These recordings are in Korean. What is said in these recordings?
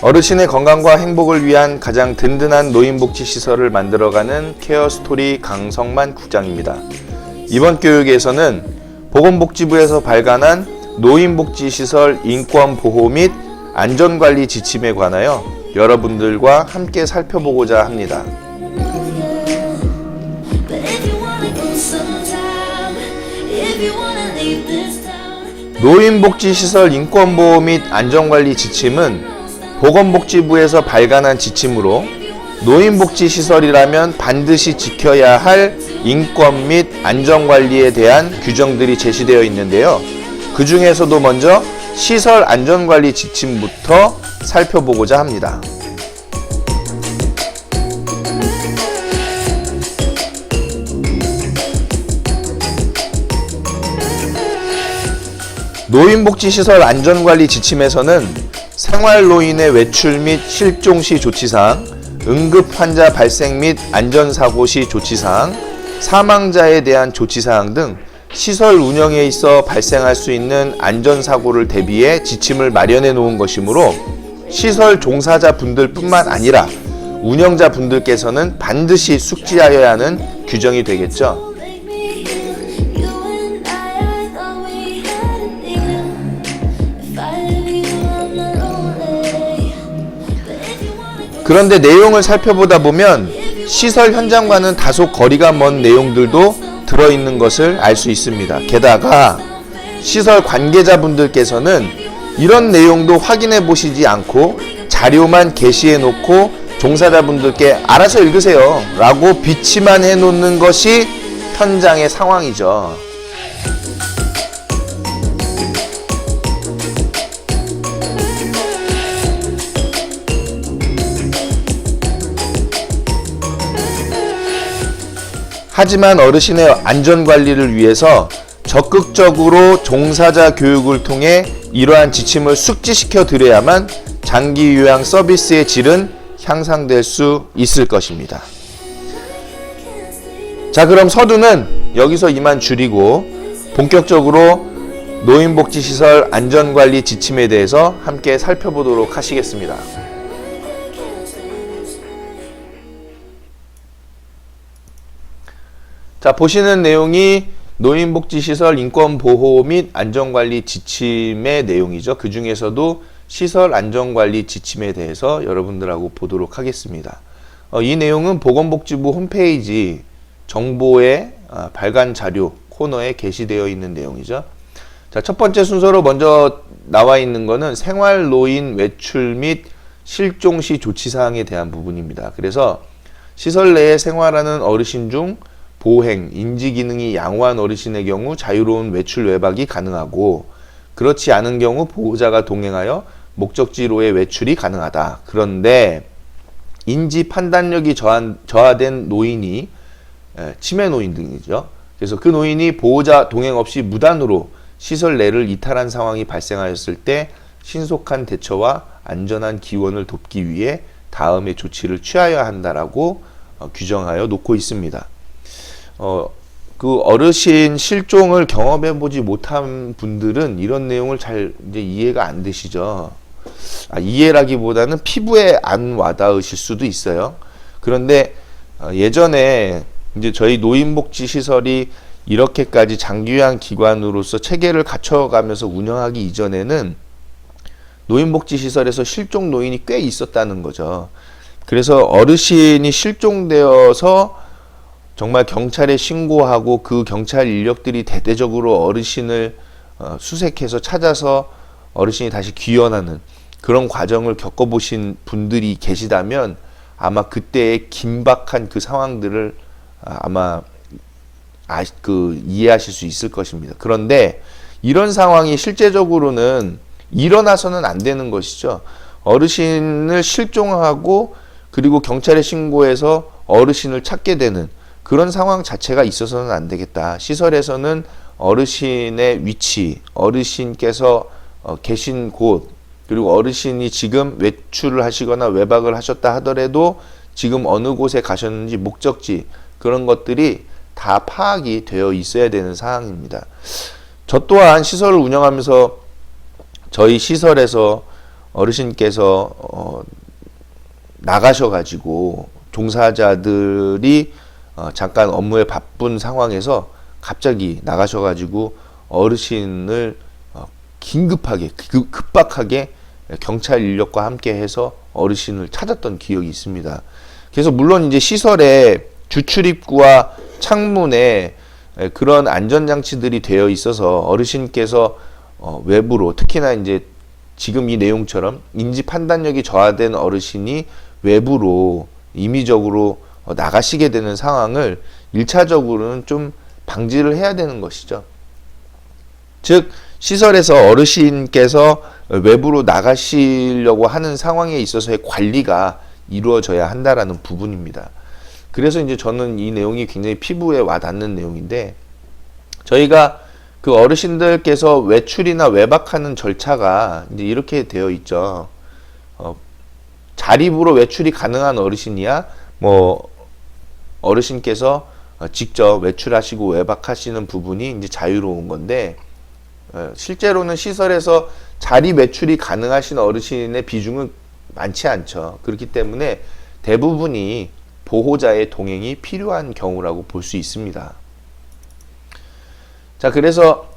어르신의 건강과 행복을 위한 가장 든든한 노인복지시설을 만들어가는 케어스토리 강성만 국장입니다. 이번 교육에서는 보건복지부에서 발간한 노인복지시설 인권보호 및 안전관리 지침에 관하여 여러분들과 함께 살펴보고자 합니다. 노인복지시설 인권보호 및 안전관리 지침은 보건복지부에서 발간한 지침으로 노인복지시설이라면 반드시 지켜야 할 인권 및 안전관리에 대한 규정들이 제시되어 있는데요. 그 중에서도 먼저 시설 안전관리 지침부터 살펴보고자 합니다. 노인복지시설 안전관리 지침에서는 생활노인의 외출 및 실종 시 조치사항, 응급환자 발생 및 안전사고 시 조치사항, 사망자에 대한 조치사항 등 시설 운영에 있어 발생할 수 있는 안전사고를 대비해 지침을 마련해 놓은 것이므로 시설 종사자 분들 뿐만 아니라 운영자 분들께서는 반드시 숙지하여야 하는 규정이 되겠죠. 그런데 내용을 살펴보다 보면 시설 현장과는 다소 거리가 먼 내용들도 들어있는 것을 알 수 있습니다. 게다가 시설 관계자분들께서는 이런 내용도 확인해 보시지 않고 자료만 게시해 놓고 종사자분들께 알아서 읽으세요 라고 비치만 해 놓는 것이 현장의 상황이죠. 하지만 어르신의 안전관리를 위해서 적극적으로 종사자 교육을 통해 이러한 지침을 숙지시켜 드려야만 장기 요양 서비스의 질은 향상될 수 있을 것입니다. 자, 그럼 서두는 여기서 이만 줄이고 본격적으로 노인복지시설 안전관리 지침에 대해서 함께 살펴보도록 하시겠습니다. 자, 보시는 내용이 노인복지시설 인권보호 및 안전관리 지침의 내용이죠. 그 중에서도 시설 안전관리 지침에 대해서 여러분들하고 보도록 하겠습니다. 이 내용은 보건복지부 홈페이지 정보의 발간 자료 코너에 게시되어 있는 내용이죠. 자, 첫 번째 순서로 먼저 나와 있는 것은 생활노인 외출 및 실종 시 조치사항에 대한 부분입니다. 그래서 시설 내에 생활하는 어르신 중 보행, 인지기능이 양호한 어르신의 경우 자유로운 외출 외박이 가능하고 그렇지 않은 경우 보호자가 동행하여 목적지로의 외출이 가능하다. 그런데 인지 판단력이 저하된 노인이 치매 노인 등이죠. 그래서 그 노인이 보호자 동행 없이 무단으로 시설 내를 이탈한 상황이 발생하였을 때 신속한 대처와 안전한 기원을 돕기 위해 다음의 조치를 취하여야 한다라고 규정하여 놓고 있습니다. 그 어르신 실종을 경험해보지 못한 분들은 이런 내용을 잘 이제 이해가 안 되시죠. 이해라기보다는 피부에 안 와닿으실 수도 있어요. 그런데 예전에 이제 저희 노인복지 시설이 이렇게까지 장기요양 기관으로서 체계를 갖춰가면서 운영하기 이전에는 노인복지 시설에서 실종 노인이 꽤 있었다는 거죠. 그래서 어르신이 실종되어서 정말 경찰에 신고하고 그 경찰 인력들이 대대적으로 어르신을 수색해서 찾아서 어르신이 다시 귀환하는 그런 과정을 겪어보신 분들이 계시다면 아마 그때의 긴박한 그 상황들을 아마 이해하실 수 있을 것입니다. 그런데 이런 상황이 실제적으로는 일어나서는 안 되는 것이죠. 어르신을 실종하고 그리고 경찰에 신고해서 어르신을 찾게 되는 그런 상황 자체가 있어서는 안 되겠다. 시설에서는 어르신의 위치, 어르신께서 계신 곳, 그리고 어르신이 지금 외출을 하시거나 외박을 하셨다 하더라도 지금 어느 곳에 가셨는지 목적지, 그런 것들이 다 파악이 되어 있어야 되는 상황입니다. 저 또한 시설을 운영하면서 저희 시설에서 어르신께서 나가셔가지고 종사자들이 잠깐 업무에 바쁜 상황에서 갑자기 나가셔가지고 어르신을 긴급하게 급박하게 경찰 인력과 함께 해서 어르신을 찾았던 기억이 있습니다. 그래서 물론 이제 시설에 주출입구와 창문에 그런 안전장치들이 되어 있어서 어르신께서 외부로, 특히나 이제 지금 이 내용처럼 인지 판단력이 저하된 어르신이 외부로 임의적으로 나가시게 되는 상황을 1차적으로는 좀 방지를 해야 되는 것이죠. 즉 시설에서 어르신께서 외부로 나가시려고 하는 상황에 있어서의 관리가 이루어져야 한다라는 부분입니다. 그래서 이제 저는 이 내용이 굉장히 피부에 와닿는 내용인데, 저희가 그 어르신들께서 외출이나 외박하는 절차가 이제 이렇게 되어 있죠. 자립으로 외출이 가능한 어르신이야 뭐 어르신께서 직접 외출하시고 외박하시는 부분이 이제 자유로운 건데, 실제로는 시설에서 자립 외출이 가능하신 어르신의 비중은 많지 않죠. 그렇기 때문에 대부분이 보호자의 동행이 필요한 경우라고 볼 수 있습니다. 자, 그래서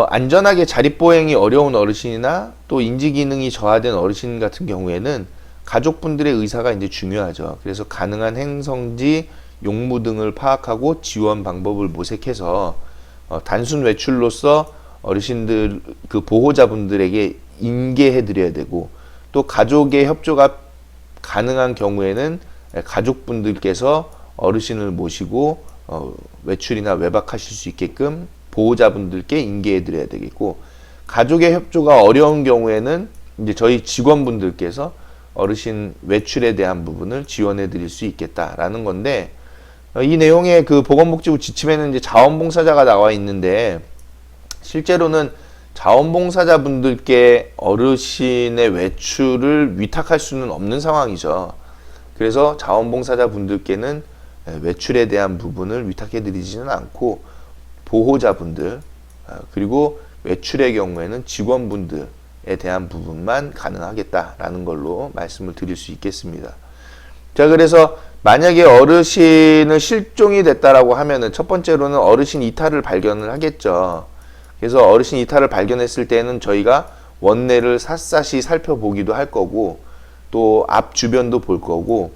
안전하게 자립보행이 어려운 어르신이나 또 인지기능이 저하된 어르신 같은 경우에는 가족분들의 의사가 이제 중요하죠. 그래서 가능한 행성지, 용무 등을 파악하고 지원 방법을 모색해서 단순 외출로서 어르신들 그 보호자분들에게 인계해 드려야 되고, 또 가족의 협조가 가능한 경우에는 가족분들께서 어르신을 모시고 외출이나 외박하실 수 있게끔 보호자분들께 인계해 드려야 되겠고, 가족의 협조가 어려운 경우에는 이제 저희 직원분들께서 어르신 외출에 대한 부분을 지원해 드릴 수 있겠다라는 건데, 이 내용의 그 보건복지부 지침에는 이제 자원봉사자가 나와 있는데, 실제로는 자원봉사자분들께 어르신의 외출을 위탁할 수는 없는 상황이죠. 그래서 자원봉사자분들께는 외출에 대한 부분을 위탁해 드리지는 않고, 보호자분들 그리고 외출의 경우에는 직원분들에 대한 부분만 가능하겠다라는 걸로 말씀을 드릴 수 있겠습니다. 자, 그래서 만약에 어르신을 실종이 됐다라고 하면은 첫 번째로는 어르신 이탈을 발견을 하겠죠. 그래서 어르신 이탈을 발견했을 때는 저희가 원내를 샅샅이 살펴보기도 할 거고, 또 앞 주변도 볼 거고,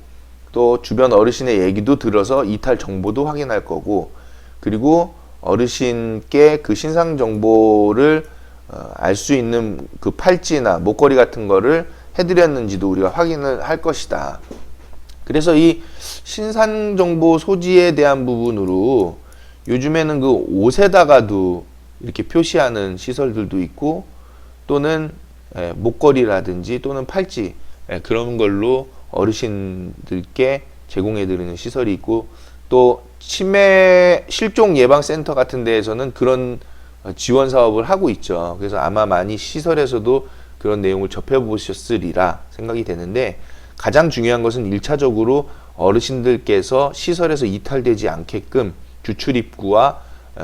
또 주변 어르신의 얘기도 들어서 이탈 정보도 확인할 거고, 그리고 어르신께 그 신상 정보를 알 수 있는 그 팔찌나 목걸이 같은 거를 해드렸는지도 우리가 확인을 할 것이다. 그래서 이 신상 정보 소지에 대한 부분으로 요즘에는 그 옷에다가도 이렇게 표시하는 시설들도 있고, 또는 목걸이라든지 또는 팔찌 그런 걸로 어르신들께 제공해 드리는 시설이 있고, 또 치매 실종 예방 센터 같은 데에서는 그런 지원 사업을 하고 있죠. 그래서 아마 많이 시설에서도 그런 내용을 접해 보셨으리라 생각이 되는데, 가장 중요한 것은 1차적으로 어르신들께서 시설에서 이탈되지 않게끔 주출입구와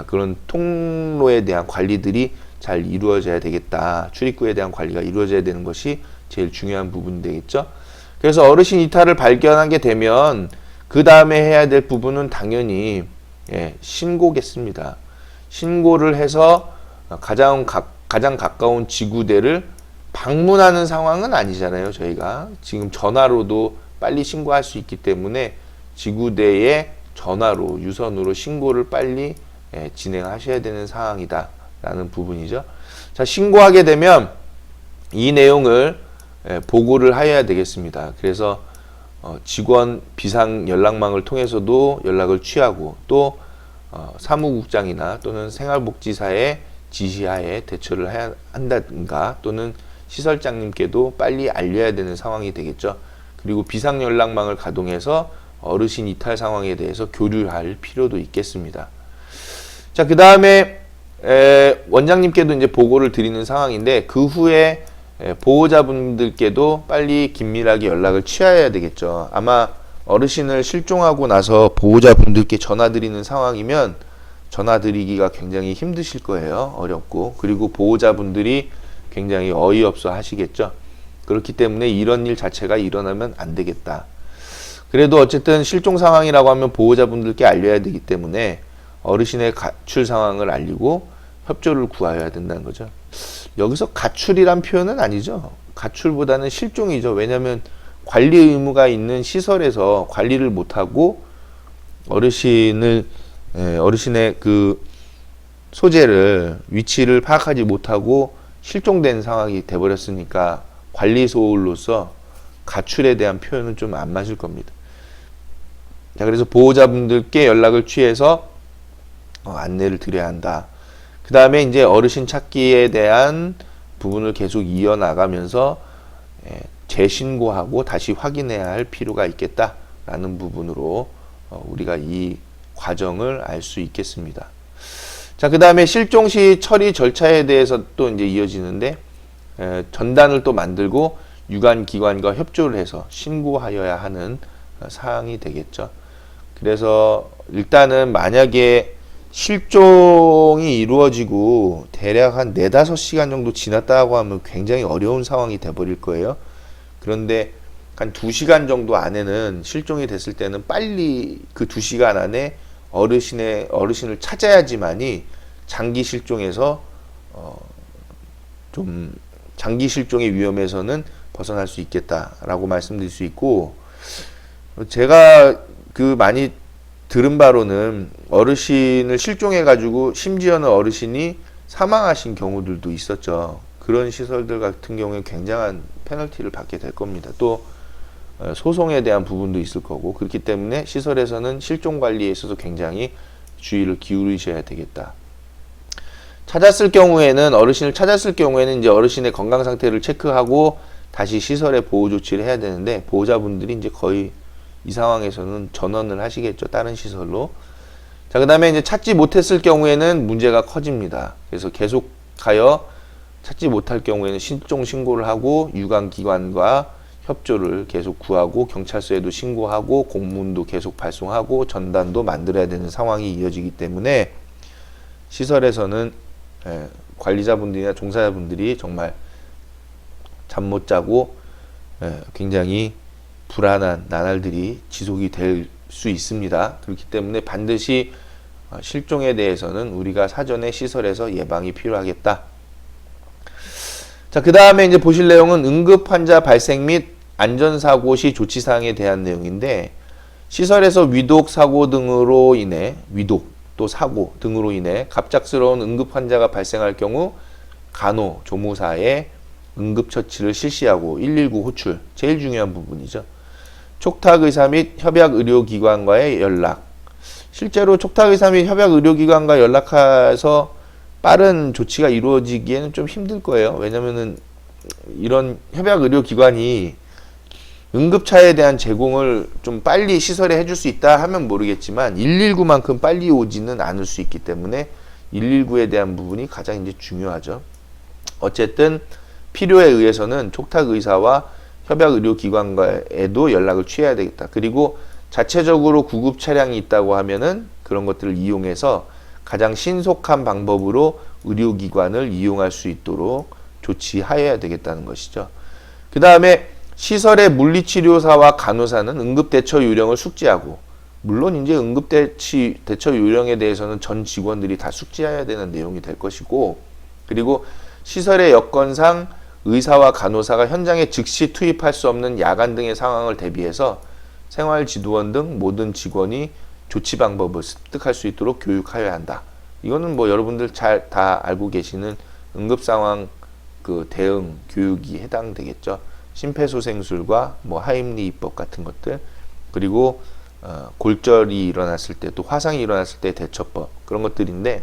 그런 통로에 대한 관리들이 잘 이루어져야 되겠다. 출입구에 대한 관리가 이루어져야 되는 것이 제일 중요한 부분이 되겠죠. 그래서 어르신 이탈을 발견하게 되면 그 다음에 해야 될 부분은 당연히 신고겠습니다. 신고를 해서 가장 가까운 지구대를 방문하는 상황은 아니잖아요. 저희가 지금 전화로도 빨리 신고할 수 있기 때문에 지구대에 전화로 유선으로 신고를 빨리 진행하셔야 되는 상황이다 라는 부분이죠. 자, 신고하게 되면 이 내용을 보고를 해야 되겠습니다. 그래서 직원 비상 연락망을 통해서도 연락을 취하고, 또 사무국장이나 또는 생활복지사의 지시하에 대처를 해야 한다든가, 또는 시설장님께도 빨리 알려야 되는 상황이 되겠죠. 그리고 비상 연락망을 가동해서 어르신 이탈 상황에 대해서 교류할 필요도 있겠습니다. 자, 그 다음에 원장님께도 이제 보고를 드리는 상황인데, 그 후에 보호자분들께도 빨리 긴밀하게 연락을 취해야 되겠죠. 아마 어르신을 실종하고 나서 보호자분들께 전화드리는 상황이면 전화드리기가 굉장히 힘드실 거예요. 어렵고. 그리고 보호자분들이 굉장히 어이없어 하시겠죠. 그렇기 때문에 이런 일 자체가 일어나면 안 되겠다. 그래도 어쨌든 실종 상황이라고 하면 보호자분들께 알려야 되기 때문에 어르신의 가출 상황을 알리고 협조를 구하여야 된다는 거죠. 여기서 가출이란 표현은 아니죠. 가출보다는 실종이죠. 왜냐하면 관리 의무가 있는 시설에서 관리를 못하고 어르신의 그 소재를, 위치를 파악하지 못하고 실종된 상황이 돼버렸으니까 관리 소홀로서 가출에 대한 표현은 좀 안 맞을 겁니다. 자, 그래서 보호자분들께 연락을 취해서 안내를 드려야 한다. 그 다음에 이제 어르신 찾기에 대한 부분을 계속 이어나가면서 재신고하고 다시 확인해야 할 필요가 있겠다라는 부분으로 우리가 이 과정을 알 수 있겠습니다. 자, 그 다음에 실종 시 처리 절차에 대해서 또 이제 이어지는데, 전단을 또 만들고 유관기관과 협조를 해서 신고하여야 하는 사항이 되겠죠. 그래서 일단은 만약에 실종이 이루어지고 대략 한 4-5시간 정도 지났다고 하면 굉장히 어려운 상황이 돼버릴 거예요. 그런데 한 2시간 정도 안에는, 실종이 됐을 때는 빨리 그 2시간 안에 어르신을 찾아야지만이 장기 실종에서 좀 장기 실종의 위험에서는 벗어날 수 있겠다라고 말씀드릴 수 있고, 제가 많이 들은 바로는 어르신을 실종해 가지고 심지어는 어르신이 사망하신 경우들도 있었죠. 그런 시설들 같은 경우에 굉장한 페널티를 받게 될 겁니다. 또 소송에 대한 부분도 있을 거고, 그렇기 때문에 시설에서는 실종 관리에 있어서 굉장히 주의를 기울이셔야 되겠다. 어르신을 찾았을 경우에는 이제 어르신의 건강 상태를 체크하고 다시 시설에 보호 조치를 해야 되는데, 보호자분들이 이제 거의 이 상황에서는 전원을 하시겠죠. 다른 시설로. 자, 그 다음에 이제 찾지 못했을 경우에는 문제가 커집니다. 그래서 계속하여 찾지 못할 경우에는 실종 신고를 하고 유관기관과 협조를 계속 구하고 경찰서에도 신고하고 공문도 계속 발송하고 전단도 만들어야 되는 상황이 이어지기 때문에 시설에서는 관리자분들이나 종사자분들이 정말 잠 못 자고 굉장히 불안한 나날들이 지속이 될 수 있습니다. 그렇기 때문에 반드시 실종에 대해서는 우리가 사전에 시설에서 예방이 필요하겠다. 자, 그 다음에 이제 보실 내용은 응급 환자 발생 및 안전사고 시 조치사항에 대한 내용인데, 시설에서 위독 사고 등으로 인해, 또 사고 등으로 인해 갑작스러운 응급 환자가 발생할 경우 간호조무사에 응급처치를 실시하고 119 호출, 제일 중요한 부분이죠. 촉탁의사 및 협약의료기관과의 연락. 실제로 촉탁의사 및 협약의료기관과 연락해서 빠른 조치가 이루어지기에는 좀 힘들 거예요. 왜냐면은 이런 협약의료기관이 응급차에 대한 제공을 좀 빨리 시설에 해줄 수 있다 하면 모르겠지만 119만큼 빨리 오지는 않을 수 있기 때문에 119에 대한 부분이 가장 이제 중요하죠. 어쨌든 필요에 의해서는 촉탁의사와 협약의료기관과에도 연락을 취해야 되겠다. 그리고 자체적으로 구급 차량이 있다고 하면은 그런 것들을 이용해서 가장 신속한 방법으로 의료기관을 이용할 수 있도록 조치하여야 되겠다는 것이죠. 그 다음에 시설의 물리치료사와 간호사는 응급대처 요령을 숙지하고, 물론 이제 응급대처 요령에 대해서는 전 직원들이 다 숙지해야 되는 내용이 될 것이고, 그리고 시설의 여건상 의사와 간호사가 현장에 즉시 투입할 수 없는 야간 등의 상황을 대비해서 생활지도원 등 모든 직원이 조치 방법을 습득할 수 있도록 교육하여야 한다. 이거는 뭐 여러분들 잘 다 알고 계시는 응급상황 대응 교육이 해당되겠죠. 심폐소생술과 뭐 하임리 입법 같은 것들, 그리고 골절이 일어났을 때, 또 화상이 일어났을 때 대처법, 그런 것들인데,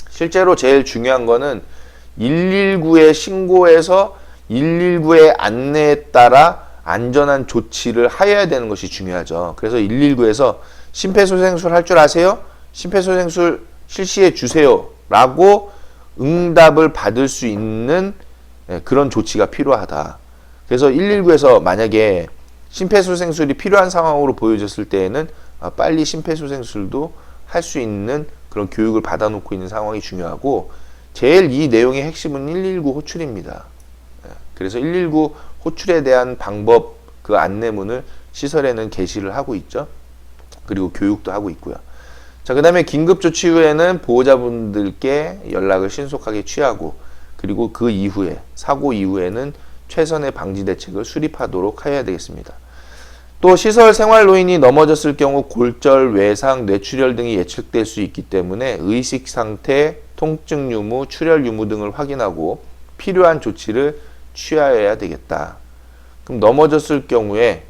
실제로 제일 중요한 거는 119에 신고해서 119의 안내에 따라 안전한 조치를 하여야 되는 것이 중요하죠. 그래서 119에서 심폐소생술 할 줄 아세요? 심폐소생술 실시해 주세요 라고 응답을 받을 수 있는 그런 조치가 필요하다. 그래서 119에서 만약에 심폐소생술이 필요한 상황으로 보여졌을 때에는 빨리 심폐소생술도 할 수 있는 그런 교육을 받아놓고 있는 상황이 중요하고, 제일 이 내용의 핵심은 119 호출입니다. 그래서 119 호출에 대한 방법, 그 안내문을 시설에는 게시를 하고 있죠. 그리고 교육도 하고 있고요. 자, 그 다음에 긴급조치 후에는 보호자분들께 연락을 신속하게 취하고, 그리고 그 이후에, 사고 이후에는 최선의 방지 대책을 수립하도록 해야 되겠습니다. 또 시설 생활노인이 넘어졌을 경우 골절, 외상, 뇌출혈 등이 예측될 수 있기 때문에 의식 상태, 통증 유무, 출혈 유무 등을 확인하고 필요한 조치를 취하여야 되겠다. 그럼 넘어졌을 경우에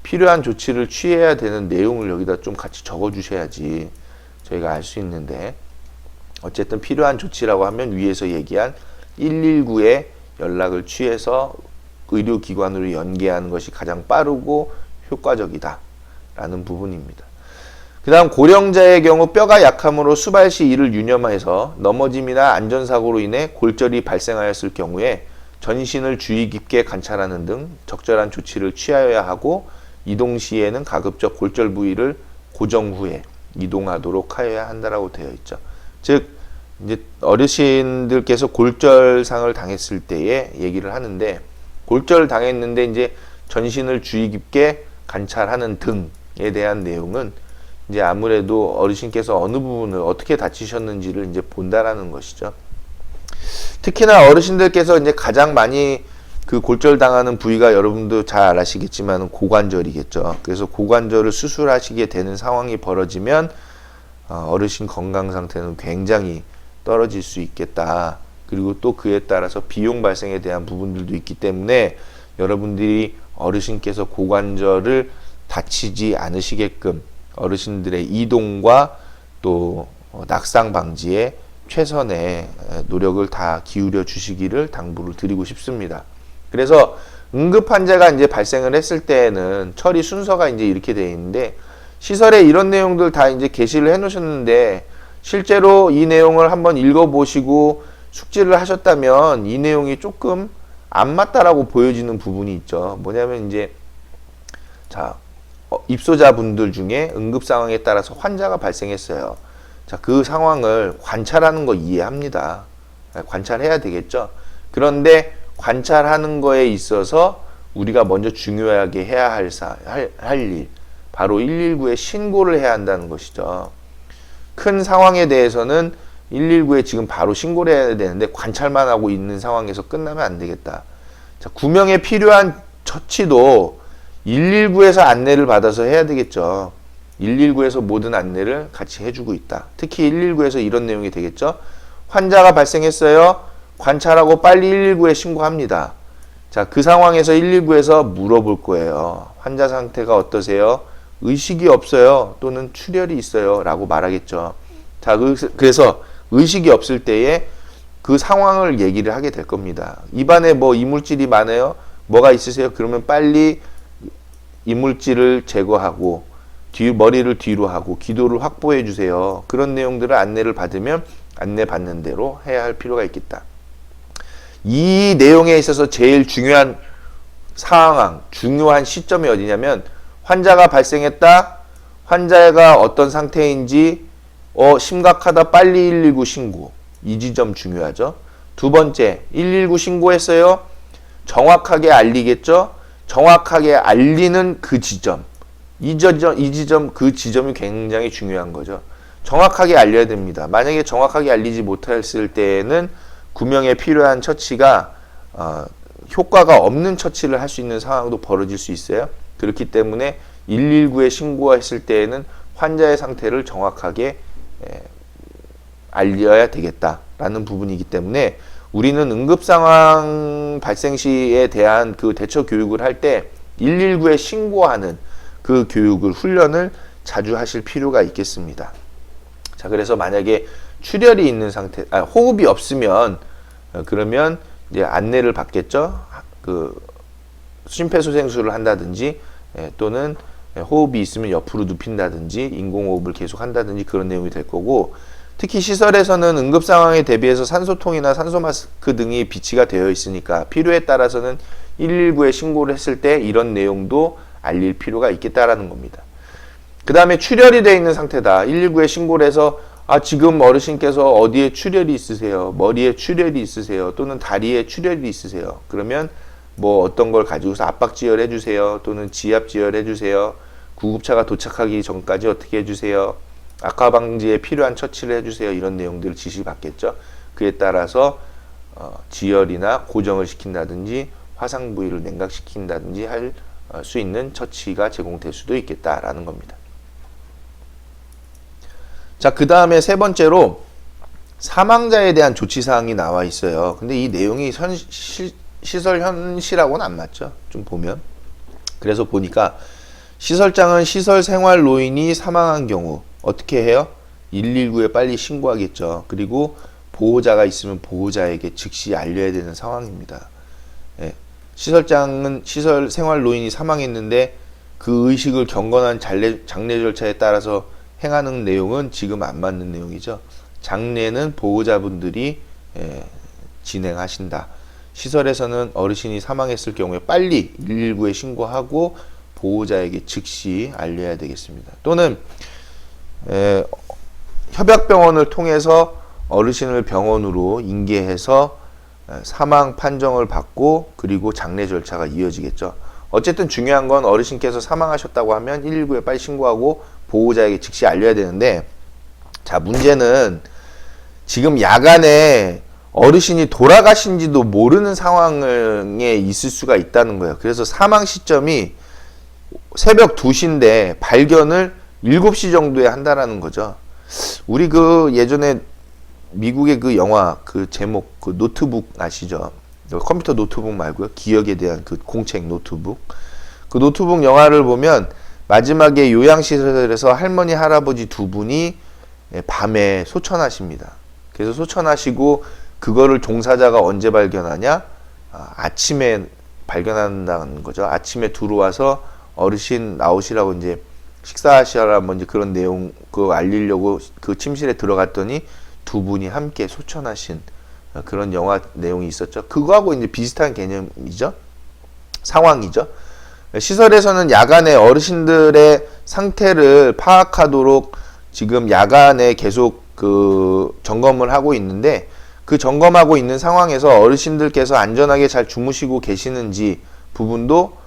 필요한 조치를 취해야 되는 내용을 여기다 좀 같이 적어 주셔야지 저희가 알 수 있는데, 어쨌든 필요한 조치라고 하면 위에서 얘기한 119에 연락을 취해서 의료기관으로 연계하는 것이 가장 빠르고 효과적이다 라는 부분입니다. 그 다음 고령자의 경우 뼈가 약함으로 수발 시 이를 유념해서 넘어짐이나 안전사고로 인해 골절이 발생하였을 경우에 전신을 주의 깊게 관찰하는 등 적절한 조치를 취하여야 하고, 이동 시에는 가급적 골절 부위를 고정 후에 이동하도록 하여야 한다라고 되어 있죠. 즉 이제 어르신들께서 골절상을 당했을 때에 얘기를 하는데, 골절 당했는데 이제 전신을 주의 깊게 관찰하는 등에 대한 내용은 이제 아무래도 어르신께서 어느 부분을 어떻게 다치셨는지를 이제 본다라는 것이죠. 특히나 어르신들께서 이제 가장 많이 그 골절 당하는 부위가 여러분도 잘 아시겠지만 고관절이겠죠. 그래서 고관절을 수술하시게 되는 상황이 벌어지면 어르신 건강 상태는 굉장히 떨어질 수 있겠다. 그리고 또 그에 따라서 비용 발생에 대한 부분들도 있기 때문에 여러분들이 어르신께서 고관절을 다치지 않으시게끔 어르신들의 이동과 또 낙상 방지에 최선의 노력을 다 기울여 주시기를 당부를 드리고 싶습니다. 그래서 응급 환자가 이제 발생을 했을 때에는 처리 순서가 이제 이렇게 되어 있는데, 시설에 이런 내용들 다 이제 게시를 해 놓으셨는데, 실제로 이 내용을 한번 읽어보시고 숙지를 하셨다면 이 내용이 조금 안 맞다라고 보여지는 부분이 있죠. 뭐냐면 이제 자, 입소자분들 중에 응급 상황에 따라서 환자가 발생했어요. 자, 그 상황을 관찰하는 거 이해합니다. 관찰해야 되겠죠. 그런데 관찰하는 거에 있어서 우리가 먼저 중요하게 해야 할 일, 바로 119에 신고를 해야 한다는 것이죠. 큰 상황에 대해서는 119에 지금 바로 신고를 해야 되는데 관찰만 하고 있는 상황에서 끝나면 안 되겠다. 자, 구명에 필요한 처치도 119에서 안내를 받아서 해야 되겠죠. 119에서 모든 안내를 같이 해주고 있다. 특히 119에서 이런 내용이 되겠죠. 환자가 발생했어요. 관찰하고 빨리 119에 신고합니다. 자, 그 상황에서 119에서 물어볼 거예요. 환자 상태가 어떠세요? 의식이 없어요. 또는 출혈이 있어요. 라고 말하겠죠. 자, 그래서 의식이 없을 때에 그 상황을 얘기를 하게 될 겁니다. 입안에 뭐 이물질이 많아요? 뭐가 있으세요? 그러면 빨리 이물질을 제거하고 머리를 뒤로 하고 기도를 확보해 주세요. 그런 내용들을 안내를 받으면 안내 받는 대로 해야 할 필요가 있겠다. 이 내용에 있어서 제일 중요한 상황, 중요한 시점이 어디냐면, 환자가 발생했다. 환자가 어떤 상태인지 심각하다, 빨리 119 신고. 이 지점 중요하죠. 두 번째, 119 신고했어요. 정확하게 알리겠죠. 정확하게 알리는 그 지점. 이 지점, 그 지점이 굉장히 중요한 거죠. 정확하게 알려야 됩니다. 만약에 정확하게 알리지 못했을 때에는 구명에 필요한 처치가 효과가 없는 처치를 할 수 있는 상황도 벌어질 수 있어요. 그렇기 때문에 119에 신고했을 때에는 환자의 상태를 정확하게 알려야 되겠다라는 부분이기 때문에 우리는 응급상황 발생 시에 대한 그 대처 교육을 할 때 119에 신고하는 그 교육을, 훈련을 자주 하실 필요가 있겠습니다. 자, 그래서 만약에 출혈이 있는 상태, 호흡이 없으면 그러면 이제 안내를 받겠죠. 그 심폐소생술을 한다든지 또는 호흡이 있으면 옆으로 눕힌다든지 인공호흡을 계속 한다든지 그런 내용이 될 거고, 특히 시설에서는 응급 상황에 대비해서 산소통이나 산소 마스크 등이 비치가 되어 있으니까 필요에 따라서는 119에 신고를 했을 때 이런 내용도 알릴 필요가 있겠다라는 겁니다. 그 다음에 출혈이 되어 있는 상태다. 119에 신고를 해서 지금 어르신께서 어디에 출혈이 있으세요? 머리에 출혈이 있으세요? 또는 다리에 출혈이 있으세요? 그러면 뭐 어떤 걸 가지고서 압박지혈 해주세요. 또는 지압지혈 해주세요. 구급차가 도착하기 전까지 어떻게 해주세요. 악화 방지에 필요한 처치를 해주세요. 이런 내용들을 지시받겠죠. 그에 따라서 지혈이나 고정을 시킨다든지 화상 부위를 냉각시킨다든지 할 수 있는 처치가 제공될 수도 있겠다라는 겁니다. 자, 그 다음에 세 번째로 사망자에 대한 조치사항이 나와 있어요. 근데 이 내용이 시설 현실하고는 안 맞죠. 좀 보면. 그래서 보니까 시설장은 시설 생활 노인이 사망한 경우 어떻게 해요? 119에 빨리 신고하겠죠. 그리고 보호자가 있으면 보호자에게 즉시 알려야 되는 상황입니다. 예. 시설장은 시설 생활 노인이 사망했는데 그 의식을 경건한 장례 절차에 따라서 행하는 내용은 지금 안 맞는 내용이죠. 장례는 보호자분들이 진행하신다. 시설에서는 어르신이 사망했을 경우에 빨리 119에 신고하고 보호자에게 즉시 알려야 되겠습니다. 또는 협약병원을 통해서 어르신을 병원으로 인계해서 사망 판정을 받고 그리고 장례 절차가 이어지겠죠. 어쨌든 중요한 건 어르신께서 사망하셨다고 하면 119에 빨리 신고하고 보호자에게 즉시 알려야 되는데, 자, 문제는 지금 야간에 어르신이 돌아가신지도 모르는 상황에 있을 수가 있다는 거예요. 그래서 사망 시점이 새벽 2시인데 발견을 7시 정도에 한다라는 거죠. 우리 그 예전에 미국의 그 영화 그 제목 그 노트북 아시죠? 컴퓨터 노트북 말고요. 기억에 대한 그 공책 노트북. 그 노트북 영화를 보면 마지막에 요양시설에서 할머니 할아버지 두 분이 밤에 소천하십니다. 그래서 소천하시고 그거를 종사자가 언제 발견하냐? 아침에 발견한다는 거죠. 아침에 들어와서 어르신 나오시라고 이제 식사하시라 뭐 이제 그런 내용 그거 알리려고 그 침실에 들어갔더니 두 분이 함께 소천하신 그런 영화 내용이 있었죠. 그거하고 이제 비슷한 개념이죠. 상황이죠. 시설에서는 야간에 어르신들의 상태를 파악하도록 지금 야간에 계속 그 점검을 하고 있는데, 그 점검하고 있는 상황에서 어르신들께서 안전하게 잘 주무시고 계시는지 부분도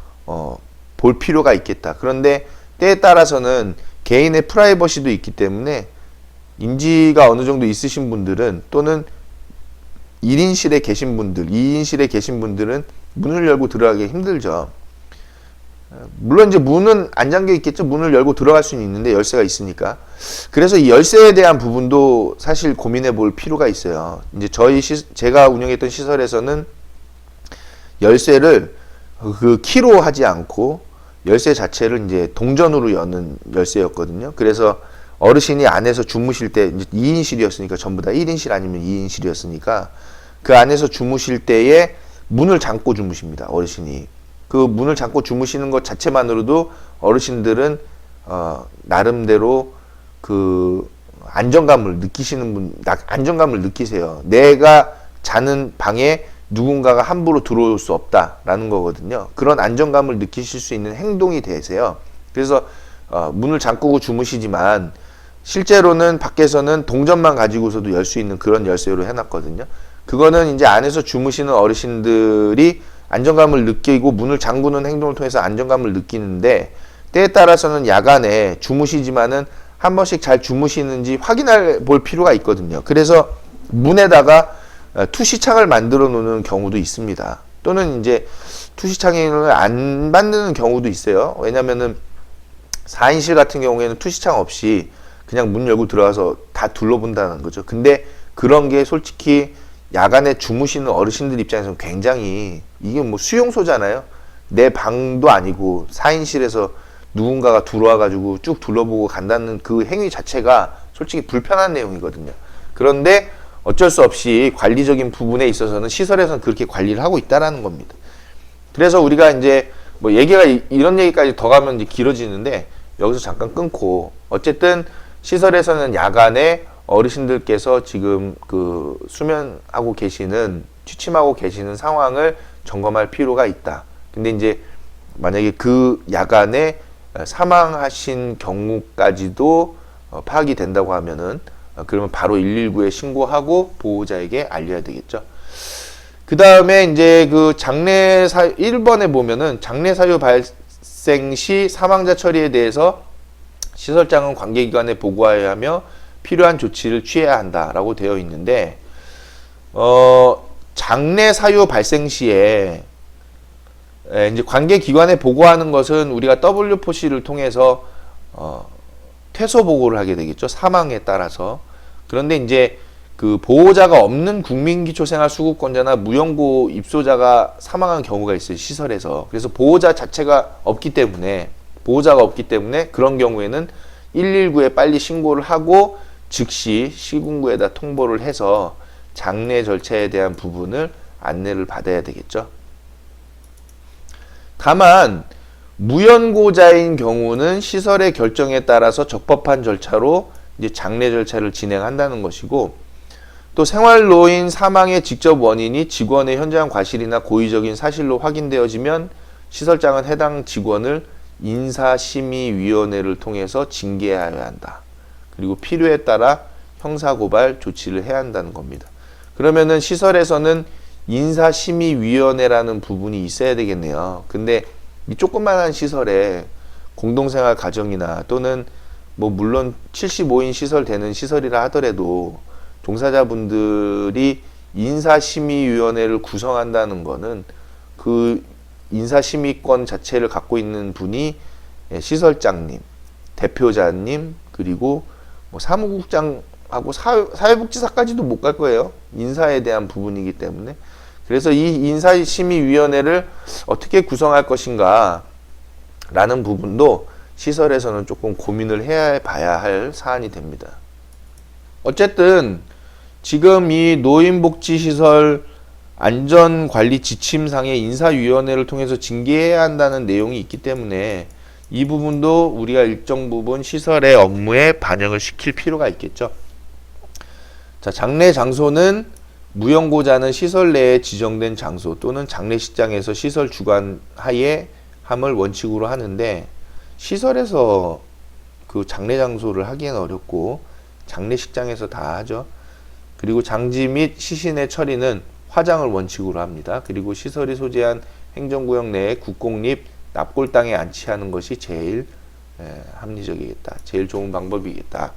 볼 필요가 있겠다. 그런데 때에 따라서는 개인의 프라이버시도 있기 때문에 인지가 어느 정도 있으신 분들은 또는 1인실에 계신 분들, 2인실에 계신 분들은 문을 열고 들어가기 힘들죠. 물론 이제 문은 안 잠겨 있겠죠. 문을 열고 들어갈 수는 있는데 열쇠가 있으니까. 그래서 이 열쇠에 대한 부분도 사실 고민해 볼 필요가 있어요. 이제 제가 운영했던 시설에서는 열쇠를 그 키로 하지 않고 열쇠 자체를 이제 동전으로 여는 열쇠였거든요. 그래서 어르신이 안에서 주무실 때 이제 2인실이었으니까 전부 다 1인실 아니면 2인실이었으니까 그 안에서 주무실 때에 문을 잠고 주무십니다. 어르신이. 그 문을 잠고 주무시는 것 자체만으로도 어르신들은 나름대로 그 안정감을 느끼세요. 내가 자는 방에 누군가가 함부로 들어올 수 없다라는 거거든요. 그런 안정감을 느끼실 수 있는 행동이 되세요. 그래서 문을 잠그고 주무시지만 실제로는 밖에서는 동전만 가지고서도 열 수 있는 그런 열쇠로 해놨거든요. 그거는 이제 안에서 주무시는 어르신들이 안정감을 느끼고 문을 잠그는 행동을 통해서 안정감을 느끼는데, 때에 따라서는 야간에 주무시지만은 한 번씩 잘 주무시는지 확인해 볼 필요가 있거든요. 그래서 문에다가 투시창을 만들어 놓는 경우도 있습니다. 또는 이제 투시창을 안 만드는 경우도 있어요. 왜냐면은 4인실 같은 경우에는 투시창 없이 그냥 문 열고 들어가서 다 둘러본다는 거죠. 근데 그런 게 솔직히 야간에 주무시는 어르신들 입장에서는 굉장히, 이게 뭐 수용소잖아요. 내 방도 아니고 4인실에서 누군가가 들어와가지고 쭉 둘러보고 간다는 그 행위 자체가 솔직히 불편한 내용이거든요. 그런데 어쩔 수 없이 관리적인 부분에 있어서는 시설에서는 그렇게 관리를 하고 있다라는 겁니다. 그래서 우리가 이제 뭐 얘기가 이런 얘기까지 더 가면 이제 길어지는데 여기서 잠깐 끊고, 어쨌든 시설에서는 야간에 어르신들께서 지금 그 수면하고 계시는, 취침하고 계시는 상황을 점검할 필요가 있다. 근데 이제 만약에 그 야간에 사망하신 경우까지도 파악이 된다고 하면은 그러면 바로 119에 신고하고 보호자에게 알려야 되겠죠. 그 다음에 이제 그 1번에 보면은 장내 사유 발생 시 사망자 처리에 대해서 시설장은 관계기관에 보고하여야 하며 필요한 조치를 취해야 한다라고 되어 있는데, 장내 사유 발생 시에 이제 관계기관에 보고하는 것은 우리가 WPC를 통해서 퇴소 보고를 하게 되겠죠. 사망에 따라서. 그런데 이제 그 보호자가 없는 국민기초생활수급권자나 무연고 입소자가 사망한 경우가 있어요. 시설에서. 그래서 보호자가 없기 때문에 그런 경우에는 119에 빨리 신고를 하고 즉시 시군구에다 통보를 해서 장례 절차에 대한 부분을 안내를 받아야 되겠죠. 다만 무연고자인 경우는 시설의 결정에 따라서 적법한 절차로 이제 장례 절차를 진행한다는 것이고, 또 생활노인 사망의 직접 원인이 직원의 현저한 과실이나 고의적인 사실로 확인되어지면 시설장은 해당 직원을 인사심의위원회를 통해서 징계해야 한다. 그리고 필요에 따라 형사고발 조치를 해야 한다는 겁니다. 그러면은 시설에서는 인사심의위원회라는 부분이 있어야 되겠네요. 근데 이 조그만한 시설에 공동생활 가정이나 또는 뭐 물론 75인 시설 되는 시설이라 하더라도 종사자분들이 인사심의위원회를 구성한다는 거는 그 인사심의권 자체를 갖고 있는 분이 시설장님, 대표자님, 그리고 뭐 사무국장하고 사회복지사까지도 못 갈 거예요. 인사에 대한 부분이기 때문에. 그래서 이 인사심의위원회를 어떻게 구성할 것인가 라는 부분도 시설에서는 조금 고민을 봐야 할 사안이 됩니다. 어쨌든 지금 이 노인복지시설 안전관리 지침상의 인사위원회를 통해서 징계해야 한다는 내용이 있기 때문에 이 부분도 우리가 일정 부분 시설의 업무에 반영을 시킬 필요가 있겠죠. 자, 장례 장소는 무연고자는 시설 내에 지정된 장소 또는 장례식장에서 시설 주관 하에 함을 원칙으로 하는데, 시설에서 그 장례 장소를 하기에는 어렵고 장례식장에서 다 하죠. 그리고 장지 및 시신의 처리는 화장을 원칙으로 합니다. 그리고 시설이 소재한 행정구역 내에 국공립 납골당에 안치하는 것이 제일 합리적이겠다. 제일 좋은 방법이겠다.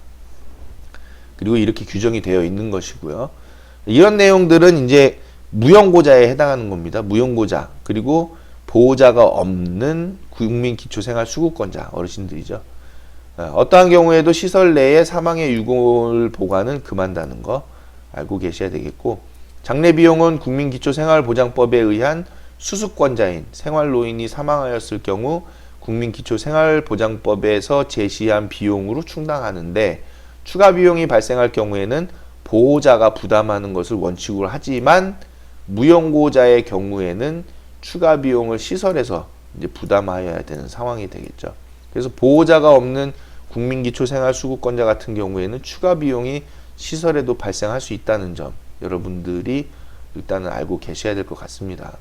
그리고 이렇게 규정이 되어 있는 것이고요. 이런 내용들은 이제 무연고자에 해당하는 겁니다. 무연고자. 그리고 보호자가 없는 국민기초생활수급권자 어르신들이죠. 어떠한 경우에도 시설 내에 사망의 유골 보관은 금한다는 거 알고 계셔야 되겠고, 장례 비용은 국민기초생활보장법에 의한 수습권자인 생활노인이 사망하였을 경우 국민기초생활보장법에서 제시한 비용으로 충당하는데, 추가 비용이 발생할 경우에는 보호자가 부담하는 것을 원칙으로 하지만 무연고자의 경우에는 추가 비용을 시설에서 이제 부담하여야 되는 상황이 되겠죠. 그래서 보호자가 없는 국민기초생활수급권자 같은 경우에는 추가 비용이 시설에도 발생할 수 있다는 점 여러분들이 일단은 알고 계셔야 될 것 같습니다.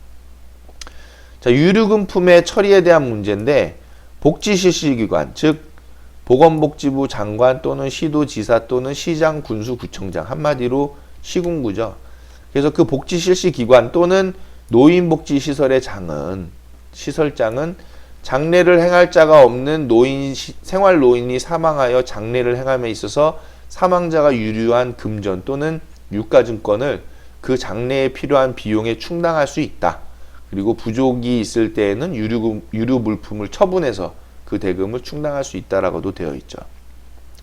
자, 유류금품의 처리에 대한 문제인데, 복지실시기관, 즉 보건복지부 장관 또는 시도지사 또는 시장, 군수, 구청장, 한마디로 시군구죠. 그래서 그 복지실시기관 또는 노인복지시설의 시설장은 장례를 행할 자가 없는 생활노인이 사망하여 장례를 행함에 있어서 사망자가 유류한 금전 또는 유가증권을 그 장례에 필요한 비용에 충당할 수 있다. 그리고 부족이 있을 때에는 유류 물품을 처분해서 그 대금을 충당할 수 있다라고도 되어 있죠.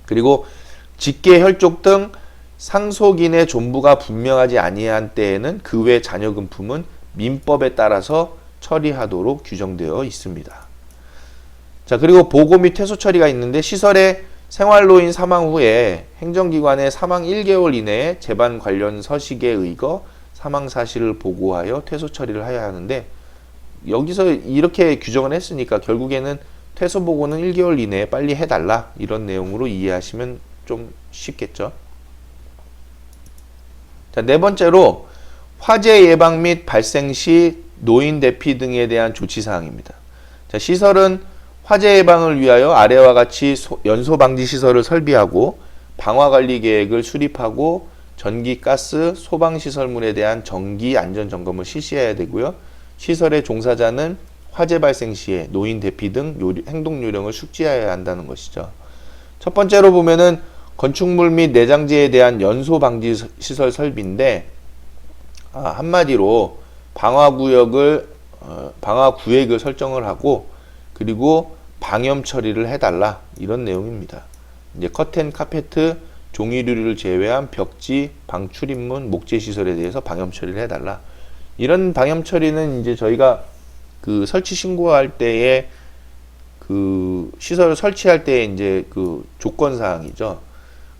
그리고 직계 혈족 등 상속인의 존부가 분명하지 아니한 때에는 그 외 자녀금품은 민법에 따라서 처리하도록 규정되어 있습니다. 자, 그리고 보고 및 퇴소 처리가 있는데, 시설의 생활노인 사망 후에 행정기관에 사망 1개월 이내에 재반 관련 서식에 의거 사망 사실을 보고하여 퇴소 처리를 해야 하는데, 여기서 이렇게 규정을 했으니까 결국에는 퇴소 보고는 1개월 이내에 빨리 해달라, 이런 내용으로 이해하시면 좀 쉽겠죠. 자, 네 번째로 화재 예방 및 발생 시 노인 대피 등에 대한 조치 사항입니다. 자, 시설은 화재 예방을 위하여 아래와 같이 연소 방지 시설을 설비하고 방화 관리 계획을 수립하고 전기, 가스, 소방 시설물에 대한 정기 안전 점검을 실시해야 되고요. 시설의 종사자는 화재 발생 시에 노인 대피 등 행동 요령을 숙지해야 한다는 것이죠. 첫 번째로 보면은 건축물 및 내장재에 대한 연소 방지 시설 설비인데, 한마디로 방화 구역을 설정을 하고, 그리고 방염 처리를 해달라, 이런 내용입니다. 이제 커튼, 카페트, 종이류를 제외한 벽지, 방 출입문, 목재 시설에 대해서 방염 처리를 해달라. 이런 방염 처리는 이제 저희가 그 설치 신고할 때에 그 시설을 설치할 때 이제 그 조건 사항이죠.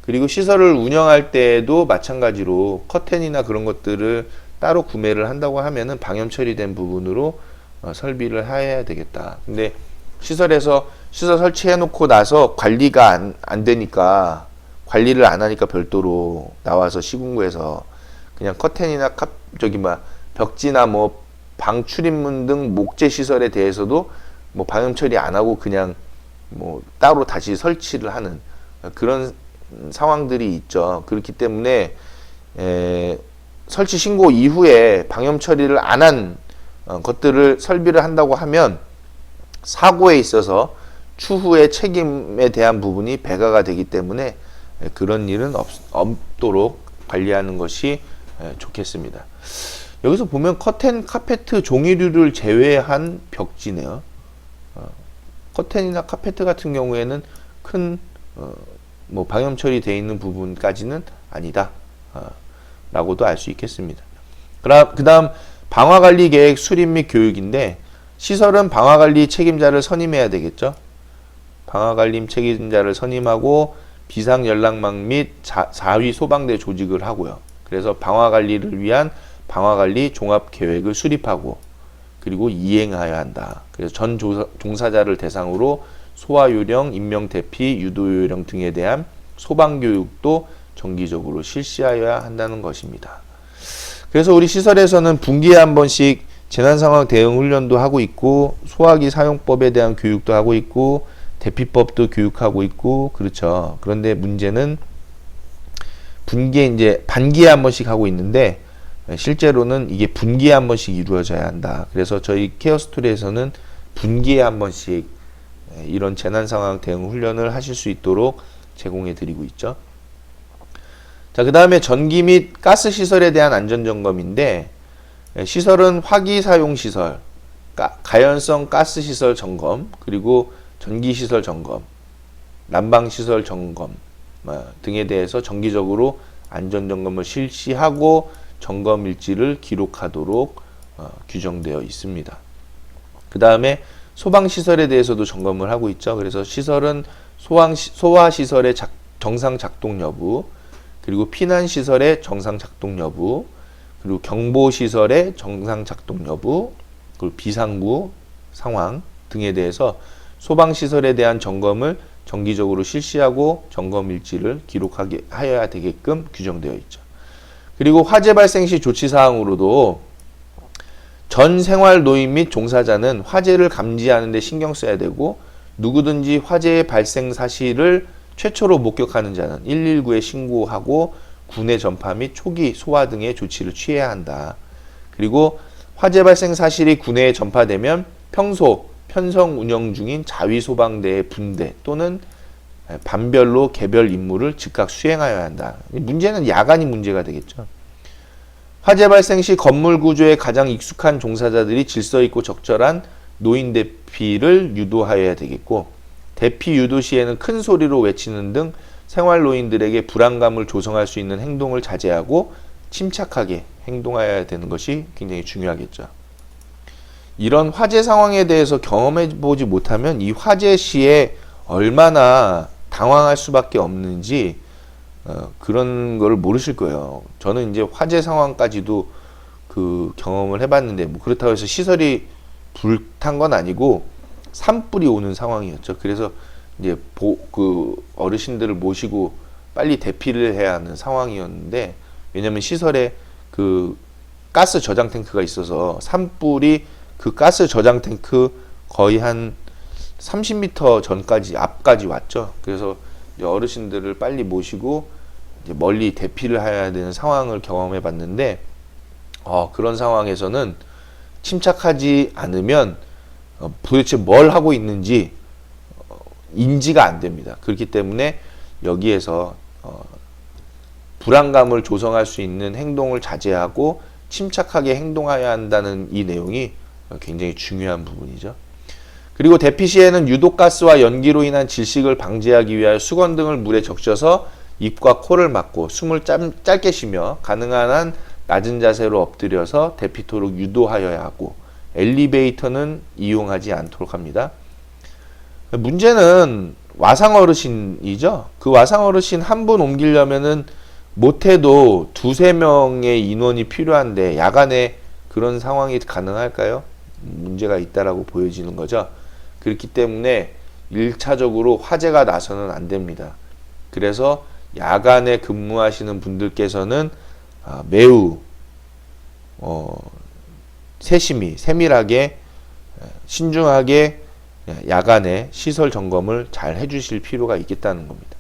그리고 시설을 운영할 때에도 마찬가지로 커튼이나 그런 것들을 따로 구매를 한다고 하면은 방염 처리된 부분으로 설비를 해야 되겠다. 근데 시설에서 시설 설치해 놓고 나서 관리가 안 되니까, 관리를 안 하니까 별도로 나와서 시군구에서 그냥 커튼이나 벽지나 뭐 방 출입문 등 목재 시설에 대해서도 뭐 방염 처리 안 하고 그냥 뭐 따로 다시 설치를 하는 그런 상황들이 있죠. 그렇기 때문에 설치 신고 이후에 방염 처리를 안 한 것들을 설비를 한다고 하면 사고에 있어서 추후에 책임에 대한 부분이 배가가 되기 때문에 그런 일은 없도록 관리하는 것이 좋겠습니다. 여기서 보면 커튼, 카페트, 종이류를 제외한 벽지네요. 커튼이나 카페트 같은 경우에는 큰 뭐 방염 처리되어 있는 부분까지는 아니다 라고도 알 수 있겠습니다. 그 다음 방화관리 계획 수립 및 교육인데, 시설은 방화관리 책임자를 선임해야 되겠죠. 방화관리 책임자를 선임하고 비상연락망 및 자위 소방대 조직을 하고요. 그래서 방화관리를 위한 방화관리 종합계획을 수립하고 그리고 이행하여야 한다. 그래서 전 종사자를 대상으로 소화요령, 인명대피, 유도요령 등에 대한 소방교육도 정기적으로 실시하여야 한다는 것입니다. 그래서 우리 시설에서는 분기에 한 번씩 재난상황 대응 훈련도 하고 있고, 소화기 사용법에 대한 교육도 하고 있고, 대피법도 교육하고 있고, 그렇죠. 그런데 문제는 분기에 이제 반기에 한 번씩 하고 있는데, 실제로는 이게 분기에 한 번씩 이루어져야 한다. 그래서 저희 케어스토리에서는 분기에 한 번씩 이런 재난상황 대응 훈련을 하실 수 있도록 제공해 드리고 있죠. 자, 그 다음에 전기 및 가스 시설에 대한 안전점검인데, 시설은 화기 사용 시설, 가연성 가스 시설 점검, 그리고 전기 시설 점검, 난방 시설 점검 등에 대해서 정기적으로 안전 점검을 실시하고 점검 일지를 기록하도록 규정되어 있습니다. 그 다음에 소방 시설에 대해서도 점검을 하고 있죠. 그래서 시설은 소화 시설의 정상 작동 여부, 그리고 피난 시설의 정상 작동 여부, 그리고 경보 시설의 정상 작동 여부, 그리고 비상구 상황 등에 대해서 소방 시설에 대한 점검을 정기적으로 실시하고 점검 일지를 기록하여야 되게끔 규정되어 있죠. 그리고 화재 발생 시 조치 사항으로도 전 생활 노인 및 종사자는 화재를 감지하는 데 신경 써야 되고, 누구든지 화재의 발생 사실을 최초로 목격하는 자는 119에 신고하고 군에 전파 및 초기 소화 등의 조치를 취해야 한다. 그리고 화재 발생 사실이 군에 전파되면 평소 편성 운영 중인 자위소방대의 분대 또는 반별로 개별 임무를 즉각 수행하여야 한다. 문제는 야간이 문제가 되겠죠. 화재 발생 시 건물 구조에 가장 익숙한 종사자들이 질서 있고 적절한 노인 대피를 유도하여야 되겠고, 대피 유도 시에는 큰 소리로 외치는 등 생활 노인들에게 불안감을 조성할 수 있는 행동을 자제하고 침착하게 행동하여야 되는 것이 굉장히 중요하겠죠. 이런 화재 상황에 대해서 경험해 보지 못하면 이 화재 시에 얼마나 당황할 수밖에 없는지 그런 걸 모르실 거예요. 저는 이제 화재 상황까지도 그 경험을 해봤는데, 뭐 그렇다고 해서 시설이 불탄 건 아니고 산불이 오는 상황이었죠. 그래서 이제 그 어르신들을 모시고 빨리 대피를 해야 하는 상황이었는데, 왜냐면 시설에 그 가스 저장 탱크가 있어서 산불이 그 가스 저장 탱크 거의 한 30m 전까지 앞까지 왔죠. 그래서 이제 어르신들을 빨리 모시고 이제 멀리 대피를 해야 되는 상황을 경험해 봤는데 그런 상황에서는 침착하지 않으면 도대체 뭘 하고 있는지 인지가 안 됩니다. 그렇기 때문에 여기에서 불안감을 조성할 수 있는 행동을 자제하고 침착하게 행동해야 한다는 이 내용이 굉장히 중요한 부분이죠. 그리고 대피 시에는 유독가스와 연기로 인한 질식을 방지하기 위하여 수건 등을 물에 적셔서 입과 코를 막고 숨을 짧게 쉬며 가능한 한 낮은 자세로 엎드려서 대피토록 유도하여야 하고 엘리베이터는 이용하지 않도록 합니다. 문제는 와상 어르신이죠. 그 와상 어르신 한 분 옮기려면은 못해도 2~3명의 인원이 필요한데 야간에 그런 상황이 가능할까요? 문제가 있다라고 보여지는 거죠. 그렇기 때문에 1차적으로 화재가 나서는 안 됩니다. 그래서 야간에 근무하시는 분들께서는 매우 세밀하게 신중하게 야간에 시설 점검을 잘 해주실 필요가 있겠다는 겁니다.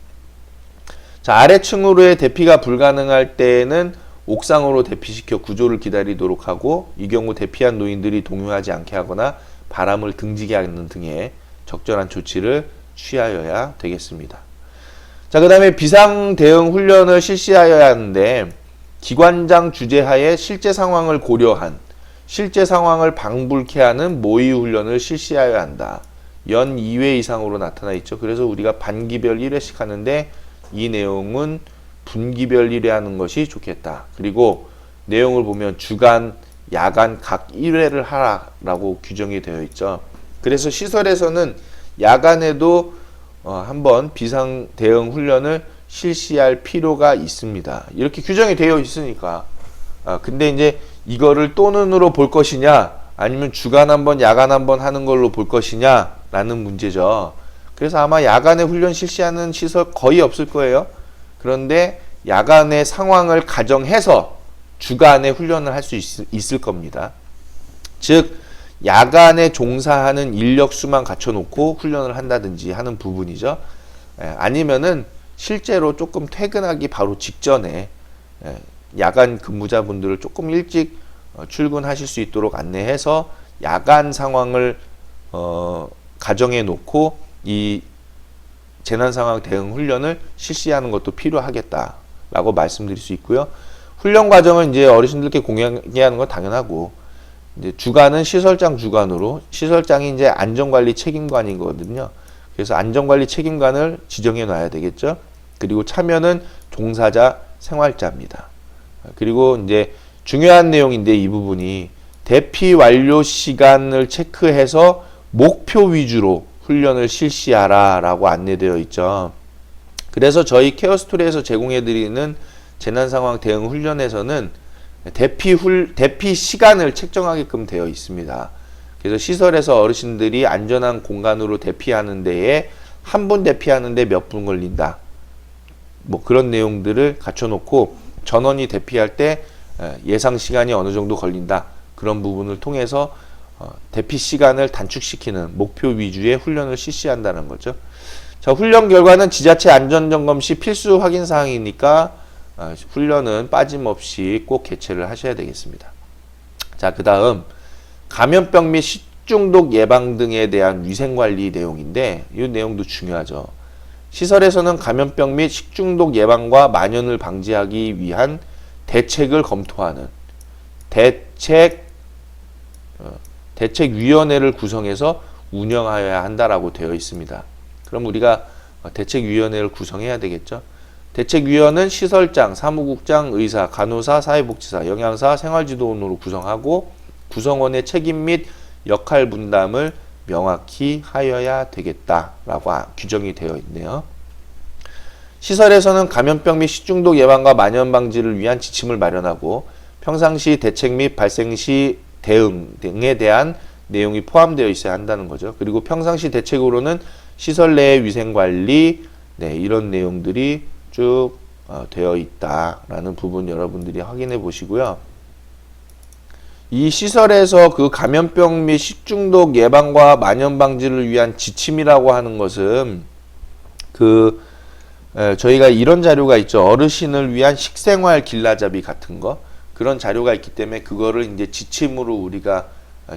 자, 아래층으로의 대피가 불가능할 때에는 옥상으로 대피시켜 구조를 기다리도록 하고 이 경우 대피한 노인들이 동요하지 않게 하거나 바람을 등지게 하는 등의 적절한 조치를 취하여야 되겠습니다. 자, 그 다음에 비상 대응 훈련을 실시하여야 하는데 기관장 주재하에 실제 상황을 고려한 실제 상황을 방불케 하는 모의 훈련을 실시하여야 한다. 연 2회 이상으로 나타나 있죠. 그래서 우리가 반기별 1회씩 하는데 이 내용은 분기별 1회 하는 것이 좋겠다. 그리고 내용을 보면 주간, 야간 각 1회를 하라라고 규정이 되어 있죠. 그래서 시설에서는 야간에도 한번 비상 대응 훈련을 실시할 필요가 있습니다. 이렇게 규정이 되어 있으니까. 근데 이제 이거를 또 눈으로 볼 것이냐, 아니면 주간 한번, 야간 한번 하는 걸로 볼 것이냐라는 문제죠. 그래서 아마 야간에 훈련 실시하는 시설 거의 없을 거예요. 그런데 야간의 상황을 가정해서 주간에 훈련을 할 수 있을 겁니다. 즉 야간에 종사하는 인력 수만 갖춰놓고 훈련을 한다든지 하는 부분이죠. 아니면은 실제로 조금 퇴근하기 바로 직전에 야간 근무자분들을 조금 일찍 출근하실 수 있도록 안내해서 야간 상황을 가정해 놓고 이 재난상황 대응 훈련을 실시하는 것도 필요하겠다라고 말씀드릴 수 있고요. 훈련 과정은 이제 어르신들께 공유하는 건 당연하고, 이제 주관은 시설장 주관으로, 시설장이 이제 안전관리 책임관이거든요. 그래서 안전관리 책임관을 지정해 놔야 되겠죠. 그리고 참여는 종사자 생활자입니다. 그리고 이제 중요한 내용인데 이 부분이 대피 완료 시간을 체크해서 목표 위주로 훈련을 실시하라 라고 안내되어 있죠. 그래서 저희 케어스토리에서 제공해드리는 재난상황 대응 훈련에서는 대피 시간을 책정하게끔 되어 있습니다. 그래서 시설에서 어르신들이 안전한 공간으로 대피하는 데에 한 분 대피하는데 몇 분 걸린다. 뭐 그런 내용들을 갖춰놓고 전원이 대피할 때 예상 시간이 어느 정도 걸린다. 그런 부분을 통해서 대피 시간을 단축시키는 목표 위주의 훈련을 실시한다는 거죠. 자, 훈련 결과는 지자체 안전점검 시 필수 확인 사항이니까 훈련은 빠짐없이 꼭 개최를 하셔야 되겠습니다. 자, 그 다음 감염병 및 식중독 예방 등에 대한 위생관리 내용인데 이 내용도 중요하죠. 시설에서는 감염병 및 식중독 예방과 만연을 방지하기 위한 대책을 검토하는 대책위원회를 구성해서 운영하여야 한다라고 되어 있습니다. 그럼 우리가 대책위원회를 구성해야 되겠죠. 대책위원은 시설장, 사무국장, 의사, 간호사, 사회복지사, 영양사, 생활지도원으로 구성하고 구성원의 책임 및 역할 분담을 명확히 하여야 되겠다라고 규정이 되어 있네요. 시설에서는 감염병 및 식중독 예방과 만연 방지를 위한 지침을 마련하고 평상시 대책 및 발생 시 대응 등에 대한 내용이 포함되어 있어야 한다는 거죠. 그리고 평상시 대책으로는 시설 내의 위생관리, 이런 내용들이 쭉 되어 있다라는 부분 여러분들이 확인해 보시고요. 이 시설에서 그 감염병 및 식중독 예방과 만연 방지를 위한 지침이라고 하는 것은 저희가 이런 자료가 있죠. 어르신을 위한 식생활 길라잡이 같은 거 그런 자료가 있기 때문에 그거를 이제 지침으로 우리가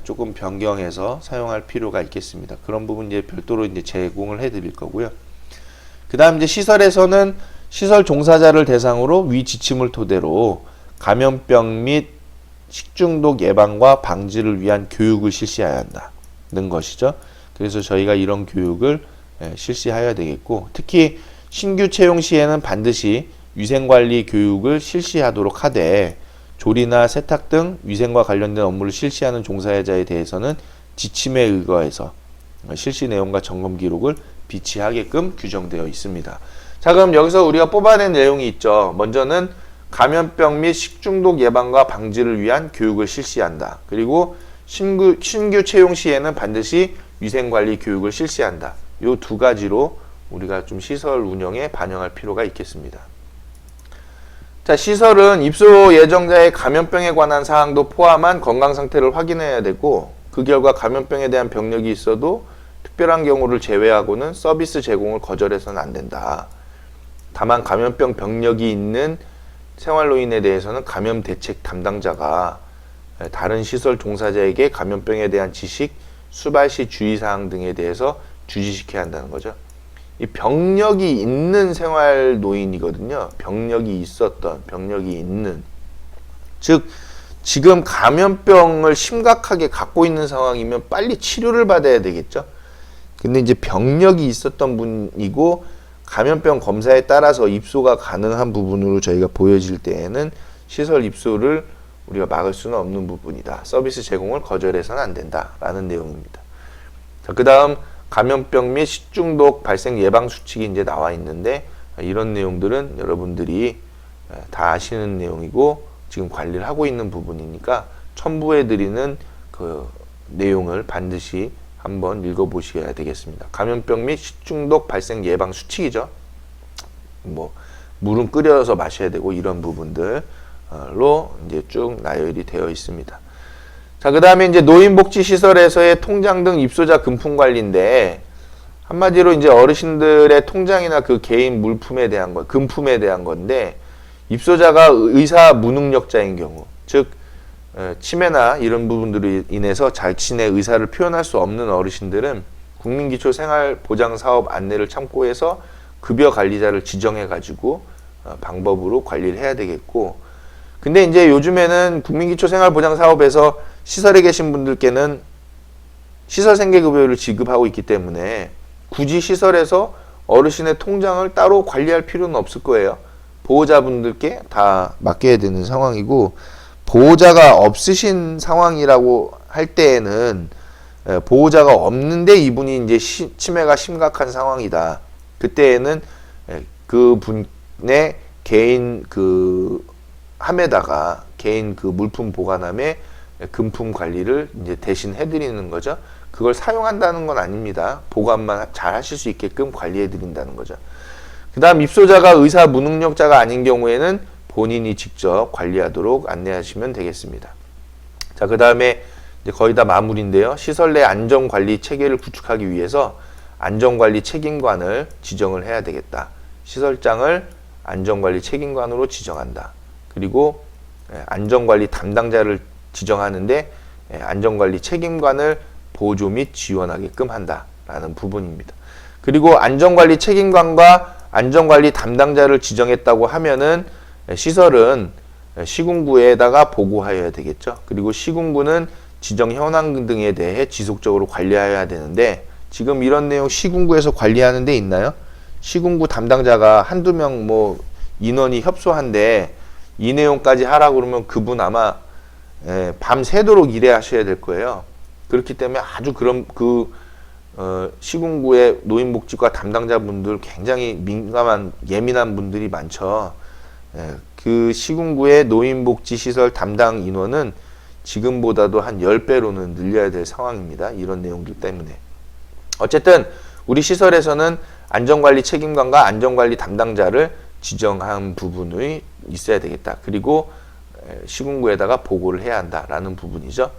조금 변경해서 사용할 필요가 있겠습니다. 그런 부분 이제 별도로 이제 제공을 해드릴 거고요. 그다음 이제 시설에서는 시설 종사자를 대상으로 위 지침을 토대로 감염병 및 식중독 예방과 방지를 위한 교육을 실시해야 한다는 것이죠. 그래서 저희가 이런 교육을 실시해야 되겠고, 특히 신규 채용 시에는 반드시 위생관리 교육을 실시하도록 하되, 조리나 세탁 등 위생과 관련된 업무를 실시하는 종사자에 대해서는 지침에 의거해서 실시 내용과 점검 기록을 비치하게끔 규정되어 있습니다. 자, 그럼 여기서 우리가 뽑아낸 내용이 있죠. 먼저는 감염병 및 식중독 예방과 방지를 위한 교육을 실시한다. 그리고 신규 채용 시에는 반드시 위생관리 교육을 실시한다. 이 두 가지로 우리가 좀 시설 운영에 반영할 필요가 있겠습니다. 자, 시설은 입소 예정자의 감염병에 관한 사항도 포함한 건강 상태를 확인해야 되고, 그 결과 감염병에 대한 병력이 있어도 특별한 경우를 제외하고는 서비스 제공을 거절해서는 안 된다. 다만 감염병 병력이 있는 생활노인에 대해서는 감염 대책 담당자가 다른 시설 종사자에게 감염병에 대한 지식, 수발 시 주의사항 등에 대해서 주지시켜야 한다는 거죠. 이 병력이 있는 생활노인이거든요. 병력이 있는. 즉, 지금 감염병을 심각하게 갖고 있는 상황이면 빨리 치료를 받아야 되겠죠. 근데 이제 병력이 있었던 분이고, 감염병 검사에 따라서 입소가 가능한 부분으로 저희가 보여질 때에는 시설 입소를 우리가 막을 수는 없는 부분이다. 서비스 제공을 거절해서는 안 된다라는 내용입니다. 자, 그 다음 감염병 및 식중독 발생 예방 수칙이 이제 나와 있는데, 이런 내용들은 여러분들이 다 아시는 내용이고 지금 관리를 하고 있는 부분이니까 첨부해 드리는 그 내용을 반드시 한번 읽어보셔야 되겠습니다. 감염병 및 식중독 발생 예방 수칙이죠. 뭐 물은 끓여서 마셔야 되고 이런 부분들로 이제 쭉 나열이 되어 있습니다. 자, 그 다음에 이제 노인복지시설에서의 통장 등 입소자 금품 관리인데, 한마디로 이제 어르신들의 통장이나 그 개인 물품에 대한 거, 금품에 대한 건데, 입소자가 의사 무능력자인 경우, 즉 치매나 이런 부분들로 인해서 자신의 의사를 표현할 수 없는 어르신들은 국민기초생활보장사업 안내를 참고해서 급여관리자를 지정해가지고 방법으로 관리를 해야 되겠고, 근데 이제 요즘에는 국민기초생활보장사업에서 시설에 계신 분들께는 시설생계급여를 지급하고 있기 때문에 굳이 시설에서 어르신의 통장을 따로 관리할 필요는 없을 거예요. 보호자분들께 다 맡겨야 되는 상황이고, 보호자가 없으신 상황이라고 할 때에는 보호자가 없는데 이분이 이제 치매가 심각한 상황이다. 그때에는 그분의 개인 그 함에다가 개인 그 물품 보관함에 금품 관리를 이제 대신 해드리는 거죠. 그걸 사용한다는 건 아닙니다. 보관만 잘 하실 수 있게끔 관리해 드린다는 거죠. 그 다음 입소자가 의사 무능력자가 아닌 경우에는 본인이 직접 관리하도록 안내하시면 되겠습니다. 자, 그 다음에 이제 거의 다 마무리인데요. 시설 내 안전관리 체계를 구축하기 위해서 안전관리 책임관을 지정을 해야 되겠다. 시설장을 안전관리 책임관으로 지정한다. 그리고 안전관리 담당자를 지정하는데 안전관리 책임관을 보조 및 지원하게끔 한다라는 부분입니다. 그리고 안전관리 책임관과 안전관리 담당자를 지정했다고 하면은 시설은 시군구에다가 보고하여야 되겠죠. 그리고 시군구는 지정 현황 등에 대해 지속적으로 관리해야 되는데, 지금 이런 내용 시군구에서 관리하는 데 있나요? 시군구 담당자가 한두 명 뭐 인원이 협소한데 이 내용까지 하라고 그러면 그분 아마 밤새도록 일해 하셔야 될 거예요. 그렇기 때문에 아주 그런 시군구의 노인복지과 담당자분들 굉장히 민감한 예민한 분들이 많죠. 그 시군구의 노인복지시설 담당 인원은 지금보다도 한 10배로는 늘려야 될 상황입니다. 이런 내용들 때문에. 어쨌든 우리 시설에서는 안전관리 책임관과 안전관리 담당자를 지정한 부분이 있어야 되겠다. 그리고 시군구에다가 보고를 해야 한다라는 부분이죠.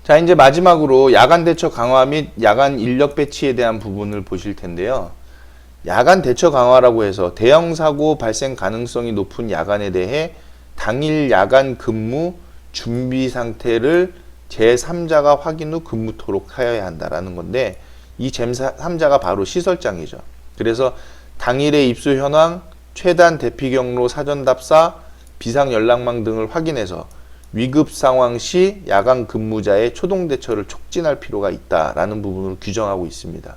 자, 이제 마지막으로 야간 대처 강화 및 야간 인력 배치에 대한 부분을 보실 텐데요. 야간 대처 강화라고 해서 대형 사고 발생 가능성이 높은 야간에 대해 당일 야간 근무 준비 상태를 제3자가 확인 후 근무토록 하여야 한다라는 건데, 이 제3자가 바로 시설장이죠. 그래서 당일의 입소 현황, 최단 대피 경로 사전 답사, 비상 연락망 등을 확인해서 위급 상황 시 야간 근무자의 초동 대처를 촉진할 필요가 있다라는 부분을 규정하고 있습니다.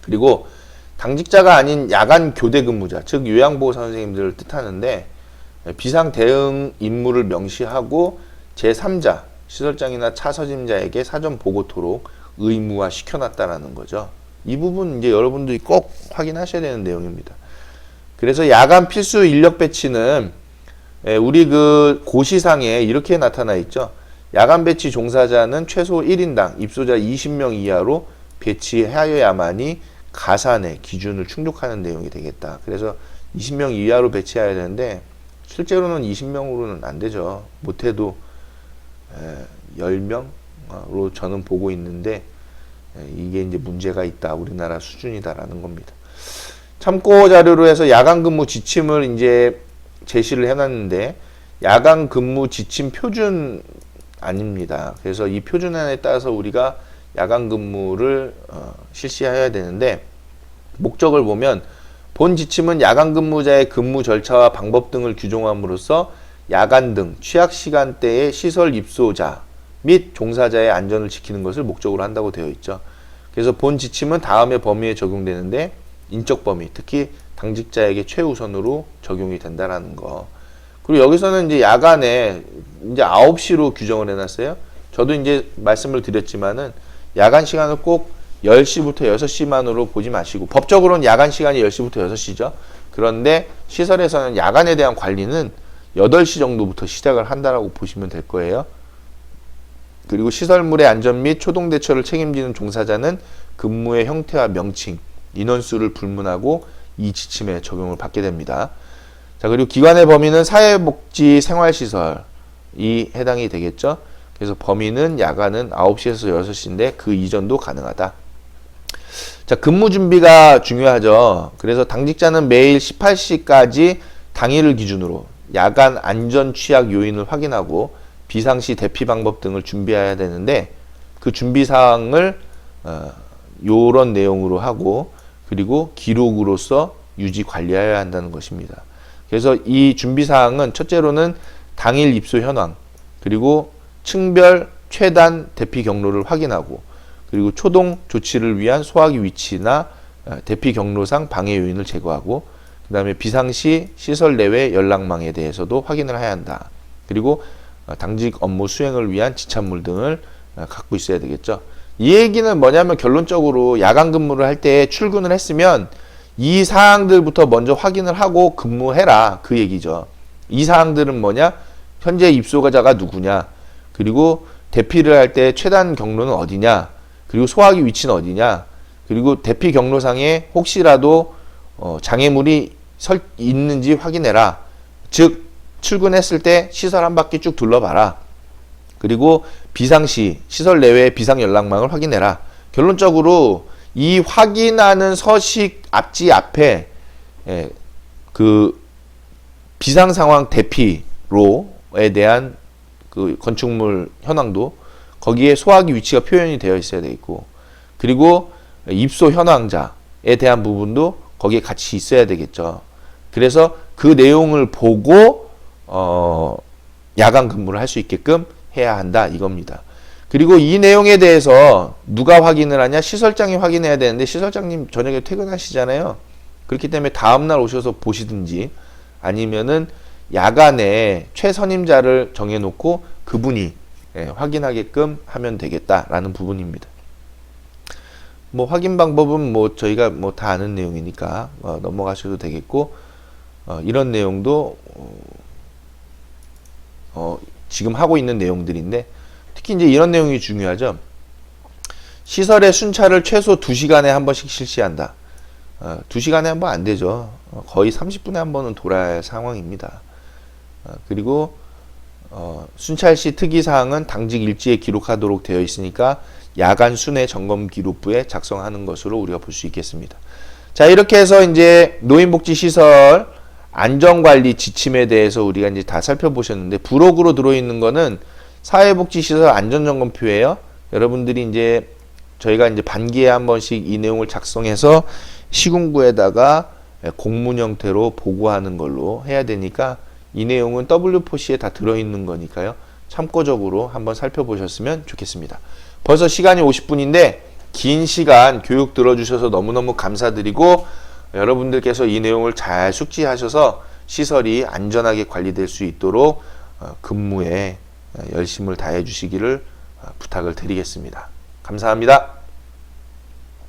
그리고 당직자가 아닌 야간 교대 근무자, 즉 요양보호사 선생님들을 뜻하는데, 비상 대응 임무를 명시하고 제3자, 시설장이나 차서짐자에게 사전 보고토록 의무화 시켜놨다라는 거죠. 이 부분 이제 여러분들이 꼭 확인하셔야 되는 내용입니다. 그래서 야간 필수 인력 배치는 우리 그 고시상에 이렇게 나타나 있죠. 야간 배치 종사자는 최소 1인당 입소자 20명 이하로 배치하여야만이 가산의 기준을 충족하는 내용이 되겠다. 그래서 20명 이하로 배치해야 되는데 실제로는 20명으로는 안 되죠. 못해도 10명으로 저는 보고 있는데, 이게 이제 문제가 있다. 우리나라 수준이다라는 겁니다. 참고 자료로 해서 야간 근무 지침을 이제 제시를 해놨는데, 야간 근무 지침 표준 아닙니다. 그래서 이 표준안에 따라서 우리가 야간 근무를 실시해야 되는데, 목적을 보면 본 지침은 야간 근무자의 근무 절차와 방법 등을 규정함으로써 야간 등 취약 시간대의 시설 입소자 및 종사자의 안전을 지키는 것을 목적으로 한다고 되어 있죠. 그래서 본 지침은 다음의 범위에 적용되는데, 인적 범위, 특히 당직자에게 최우선으로 적용이 된다라는 거. 그리고 여기서는 이제 야간에 이제 9시로 규정을 해놨어요. 저도 이제 말씀을 드렸지만은 야간 시간을 꼭 10시부터 6시만으로 보지 마시고, 법적으로는 야간 시간이 10시부터 6시죠. 그런데 시설에서는 야간에 대한 관리는 8시 정도부터 시작을 한다라고 보시면 될 거예요. 그리고 시설물의 안전 및 초동 대처를 책임지는 종사자는 근무의 형태와 명칭, 인원수를 불문하고 이 지침에 적용을 받게 됩니다. 자, 그리고 기관의 범위는 사회복지 생활시설이 해당이 되겠죠. 그래서 범위는 야간은 9시에서 6시인데 그 이전도 가능하다. 자, 근무 준비가 중요하죠. 그래서 당직자는 매일 18시까지 당일을 기준으로 야간 안전 취약 요인을 확인하고 비상시 대피 방법 등을 준비해야 되는데, 그 준비 사항을 요런 내용으로 하고, 그리고 기록으로서 유지 관리해야 한다는 것입니다. 그래서 이 준비 사항은 첫째로는 당일 입소 현황, 그리고 층별 최단 대피 경로를 확인하고, 그리고 초동 조치를 위한 소화기 위치나 대피 경로상 방해 요인을 제거하고, 그 다음에 비상시 시설 내외 연락망에 대해서도 확인을 해야 한다. 그리고 당직 업무 수행을 위한 지참물 등을 갖고 있어야 되겠죠. 이 얘기는 뭐냐면 결론적으로 야간 근무를 할 때 출근을 했으면 이 사항들부터 먼저 확인을 하고 근무해라, 그 얘기죠. 이 사항들은 뭐냐? 현재 입소자가 누구냐? 그리고 대피를 할 때 최단 경로는 어디냐? 그리고 소화기 위치는 어디냐? 그리고 대피 경로상에 혹시라도 장애물이 있는지 확인해라. 즉 출근했을 때 시설 한 바퀴 쭉 둘러봐라. 그리고 비상시 시설 내외의 비상 연락망을 확인해라. 결론적으로 이 확인하는 서식 앞지 앞에 그 비상 상황 대피로에 대한 그 건축물 현황도 거기에 소화기 위치가 표현이 되어 있어야 되겠고, 그리고 입소 현황자에 대한 부분도 거기에 같이 있어야 되겠죠. 그래서 그 내용을 보고 야간 근무를 할 수 있게끔 해야 한다, 이겁니다. 그리고 이 내용에 대해서 누가 확인을 하냐? 시설장이 확인해야 되는데, 시설장님 저녁에 퇴근하시잖아요. 그렇기 때문에 다음날 오셔서 보시든지, 아니면은 야간에 최선임자를 정해놓고 그분이 확인하게끔 하면 되겠다라는 부분입니다. 뭐 확인 방법은 뭐 저희가 뭐 다 아는 내용이니까 넘어가셔도 되겠고, 이런 내용도 지금 하고 있는 내용들인데, 특히 이제 이런 내용이 중요하죠. 시설의 순찰을 최소 2시간에 한 번씩 실시한다. 2시간에 한 번 안 되죠. 거의 30분에 한 번은 돌아야 할 상황입니다. 그리고 순찰시 특이사항은 당직 일지에 기록하도록 되어 있으니까 야간 순회 점검 기록부에 작성하는 것으로 우리가 볼 수 있겠습니다. 자, 이렇게 해서 이제 노인복지시설 안전관리 지침에 대해서 우리가 이제 다 살펴보셨는데, 부록으로 들어있는 거는 사회복지시설 안전점검표예요. 여러분들이 이제 저희가 이제 반기에 한 번씩 이 내용을 작성해서 시군구에다가 공문 형태로 보고하는 걸로 해야 되니까, 이 내용은 W4C에 다 들어있는 거니까요. 참고적으로 한번 살펴보셨으면 좋겠습니다. 벌써 시간이 50분인데 긴 시간 교육 들어주셔서 너무너무 감사드리고, 여러분들께서 이 내용을 잘 숙지하셔서 시설이 안전하게 관리될 수 있도록 근무에 열심을 다해 주시기를 부탁을 드리겠습니다. 감사합니다.